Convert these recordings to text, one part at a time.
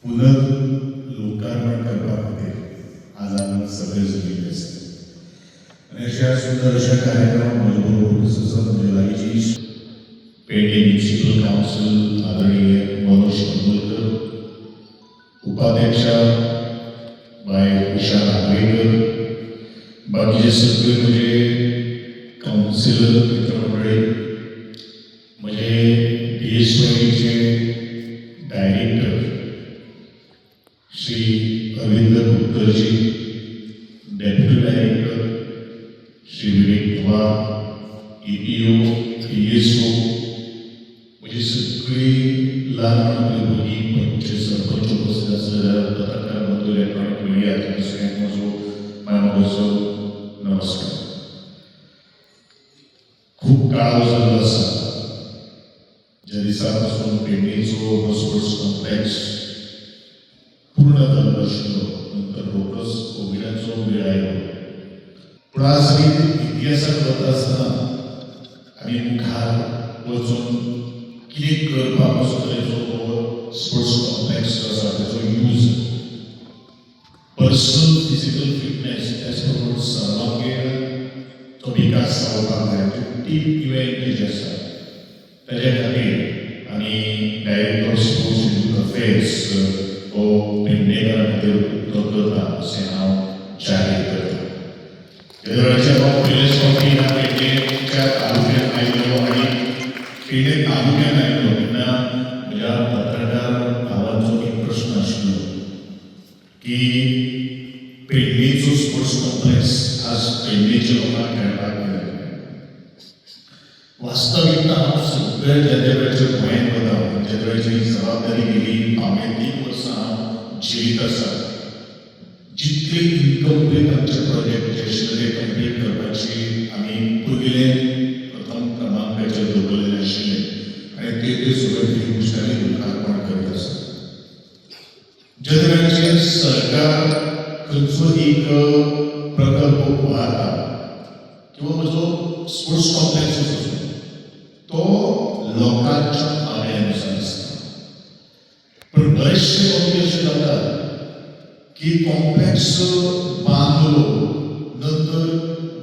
पुनर्लोकार्पण करपा खातीर आज आमी सगळे जमिल्ले आसात आनी अशा सुंदर अशा कार्यक्रमाक म्हजे बरोबर म्हजे लागींची पेडणे म्युनिसिपल कावन्सिल आदरणीय मनोज कंदोलकर, उपाध्यक्षा बाय उषा नागवेकर, बाकीचे सगळे म्हजे कावन्सिलर मित्रमंडळी, म्हजे DSYचे director Shri Arvind Guptaji, deputy director Shri Vivek Pawar, EPO, PSO, म्हणजे सगळी लहान भुरगीं पंच सरपंच उपस्थित आसलेल्या पत्रकार बंधू, इलेक्ट्रॉनिक मिडिया तुमकां सगळ्यांक म्हजो मानवसो नमस्कार. खूब काळ जाल्लो आसा ज्या दिसा पासून पेडणेचो स्पोर्ट्स कॉम्प्लेक्स पूर्ण जाल्लो नाशिल्लो, नंतर रोखडोच कोविडाचो वेळ आयलो. पूण आज इतिहासाक वता आसतना आमी मुखार वचून कितें करपाक असो तरेचो हो स्पोर्ट्स कॉम्प्लेक्स जो आसा तेचो यूज पर्सनल फिजिकल फिटनेस त्याच बरोबर सर्वांगीण तो विकास जावपाक जाय. टीम इव्हेंट जे आसा तेज्या खातीर आनी director of sports youth affairs हो पेडणेकारां खातीर उक्तो करता अशें हांव जाहीर करता. ह्या वेळाचेर हांव पयलेच फावटी ह्या पेडणेच्या तालुक्यांत आयिल्लो आनी पेडणे तालुक्यांत आयिल्लो तेन्ना म्हज्या पत्रकार भावांचो एक प्रश्न आशिल्लो की पेडणेचो स्पोर्ट्स कॉम्प्लेक्स आज पेडणेच्या लोकांक खेळपाक मेळना. वास्तविकता हांव सगळ्या ज्या वेळाचेर गोंयांत वता ज्या वेळाचेर ही जबाबदारी गेली हांवें 3 वर्सां हांव जिवीत आसा, जितले इनकम्प्लीट आमचे प्रोजेक्ट जे आशिल्ले ते कंप्लीट करपाची आमी पयले प्रथम क्रमांकाचेर दवरलेले आशिल्ले आनी ते सगळे गोश्टांनी लोकार्पण करीत आसा. ज्या वेळाचेर सरकार खंयचो एक प्रकल्प उबारता किंवा म्हजो स्पोर्ट्स कॉम्प्लेक्स आसा तो लोकांच्या मागण्यानुसार आसता. पण बरेचशे फावटी अशें जाता की कॉम्प्लेक्स बांदलो नंतर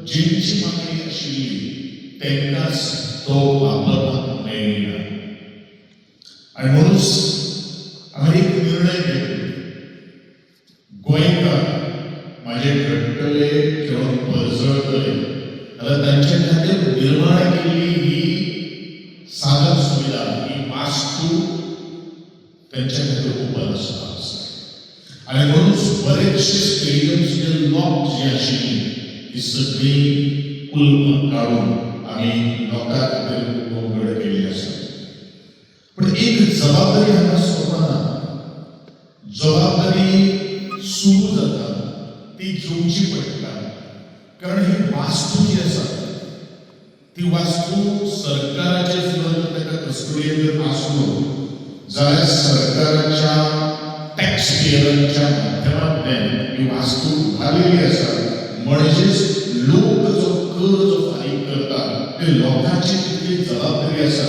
जेंची मागणी आशिल्ली तेंकांच तो वापरपाक मेळना. आनी म्हणूनच हांवें एक निर्णय घेतलो, गोंयकार म्हाजे घडटले किंवा पळजळटले जाल्यार तांचे खातीर निर्माण केल्ली ही साधन सुविधा ही वास्तू त्यांच्या खातीर उपर आसपाक जाय. आनी म्हणूनच बरेचशे स्टेडियम्स जे लॉक जी आशिल्ली ही सगळी कुल काडून आमी लोकां खातीर उघड केल्ली आसा. पण एक जबाबदारी हांगा सोंपना. जबाबदारी सुरू जाता ती घेवची पडटा, कारण ही वास्तू जी आसा ती वास्तू सरकाराचे जर ताका कस्टोडियन जर आसलो जाल्यार सरकाराच्या टॅक्स पेयरांच्या माध्यमांतल्यान ही वास्तू उबारलेली आसा. म्हणजेच लोक जो कर जो फारीक करता ते लोकांची तितली जबाबदारी आसा.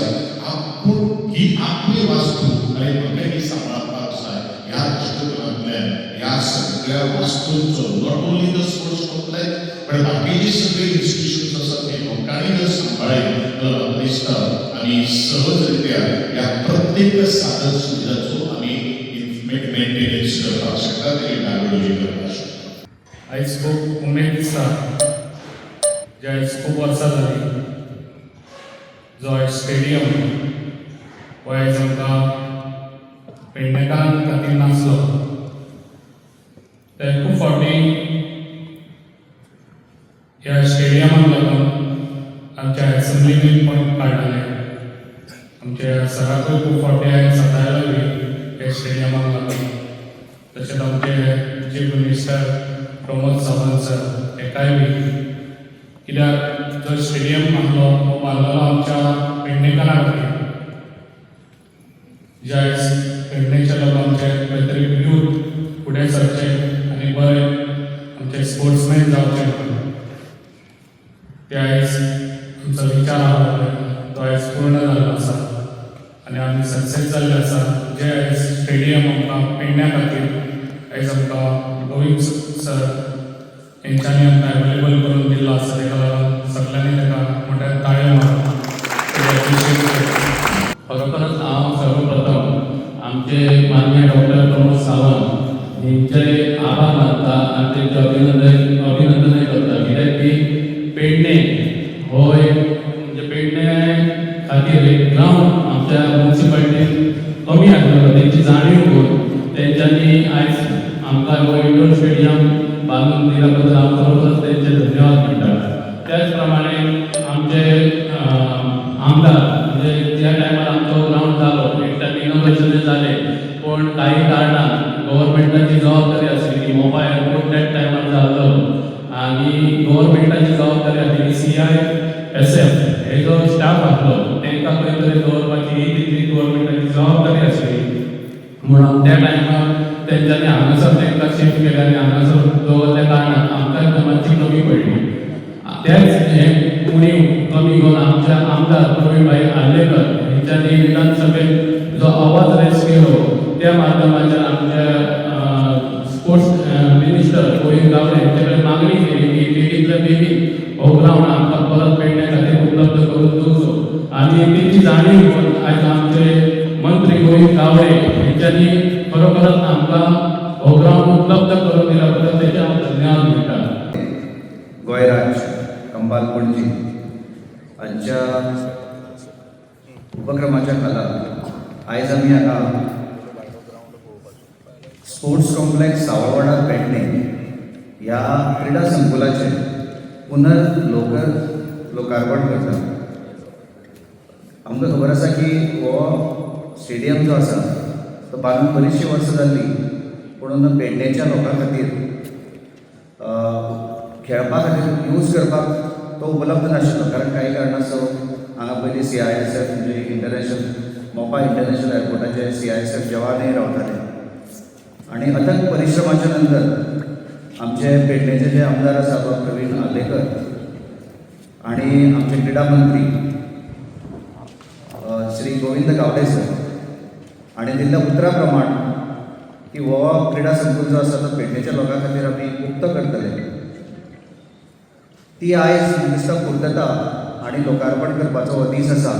आपूण ही आपली वास्तू आनी म्हाका ही सांबाळपाक जाय ह्या दृश्टिकोनांतल्यान ह्या सगळ्या वास्तूंचो not only the sports complex पण बाकीची सगळी इन्स्टिट्यूशन्स आसात ते लोकांनी जर सांबाळले जाल्यार म्हाका दिसता आमी सहजरित्या ह्या प्रत्येक साधन सुविधाचो आमी मेंटेनन्स करपाक शकता, तेची डागडोजी करपाक शकता. आयज खूब उमेद दिसता जे आयज खूब वर्सां जालीं जो स्टेडियम हो आयज आमकां पेडणेकारां खातीर नासलो. ते खूब फावटी ह्या स्टेडियमाक लागून आमच्या एसेंब्लीन पॉयंट काडलेले, आमच्या सराकूय खूब फावटी हांवें सांगलेलो बी हे स्टेडियमाक लागून. तशेंच आमचे chief minister Pramod Sawant sir हेकाय बी, कित्याक जो स्टेडियम बांदलो हो बांदलेलो आमच्या पेडणेकारां खातीर. जे आयज पेडणेच्या लोकांचे खंय तरी यूथ फुडें सरचे आनी बरे आमचे स्पोर्ट्समॅन जावचे म्हणून ते आयज आमचो विचार आहा तो आयज पूर्ण जाल्लो आसा आनी आमी सक्सेस जाल्ले आसा. जे आयज स्टेडियम आमकां पेडण्या खातीर आयज आमकां गोविंद सर हेंच्यांनी आमकां अवेलेबल करून दिल्लो आसा, ताका लागून सगळ्यांनी ताका मोठ्या ताळयो मारप खरोखरच हांव सर्वप्रथम आमचे माननीय डॉक्टर प्रमोद सावंत हेंचे आभार मानता आनी तेंचे अभिनंदनय करता, कित्याक की पेडणे हो एक म्हणजे पेडणे खातीर एक ग्रावंड आमच्या म्युनिसिपालिटीन कमी आसलेलो, तेंची जाणीव घेवन तेंच्यांनी आयज आमकां हो इंडोर स्टेडियम बांदून दिल्या बद्दल हांव खरोखरच तेंचे धन्यवाद म्हणटा. त्याच प्रमाणे आमचे आमदार म्हणजे त्या टायमार आमचो ग्राउंड जालो, एक टायम इनोव्हेशन जाले, पण काही कारणान गव्हर्मेंटाची जबाबदारी आसली की मोपा एअरपोर्ट त्या टायमार जाल्लो आनी गव्हर्मेंटाची जबाबदारी आसली CISF हे जो स्टाफ आसलो तांकां खंय तरी दवरपाची ही तितली गव्हर्मेंटाची जबाबदारी आसली, म्हणून त्या टायमार तेंच्यांनी हांगासर तांकां शिफ्ट केलें आनी हांगासर दवरल्या कारणान आमकां मातशी कमी पडली. त्याच हे उणीव कमी घेवन आमच्या आमदार प्रवीणभाई आर्लेकर हेंच्यांनी विधानसभेत जो आवाज रेस केलो त्या माध्यमांतल्यान आमच्या स्पोर्ट्स मिनिस्टर गोविंद गावडे हेंचे कडेन मागणी केली की बेगींतल्या बेगीन हो ग्रावंड आमकां परत पेडण्या खातीर उपलब्ध करून दिवचो, आनी तेची जाणीव घेवन आयज आमचे मंत्री गोविंद गावडे हेंच्यांनी खरोखरच आमकां हो ग्रावंड उपलब्ध करून दिल्या बद्दल तेचे हांव धन्यवाद म्हणटा. गोयराज कंबाल पणजी हांच्या उपक्रमाच्या खाला आयज आमी हांगा स्पोर्ट्स कॉम्प्लेक्स सावळवाडा पेडणे ह्या क्रीडा संकुलाचें लोकार्पण करता. आमकां खबर आसा की हो स्टेडियम जो आसा तो बांदून बरीचशी वर्सां जाल्ली, पूण पेडणेच्या लोकां खातीर खेळपा खातीर यूज करपाक तो उपलब्ध नाशिल्लो, कारण काही कारणास्तव हांगा पयलीं CISF म्हणजे इंटरनॅशनल मोपा इंटरनॅशनल एअरपोर्टाचेर CISF जवानय रावताले. आनी अथक परिश्रमाच्या नंतर आमचे पेडणेचे जे आमदार आसा तो प्रवीण आर्लेकर आनी आमचे क्रीडा मंत्री श्री गोविंद गावडे सर हाणें दिल्ल्या उतरा प्रमाण की हो क्रीडा संकुल जो आसा तो पेडणेच्या लोकां खातीर आमी मुक्त करतले, ती आयज म्हाका दिसता पूर्तता आनी लोकार्पण करपाचो हो दीस आसा.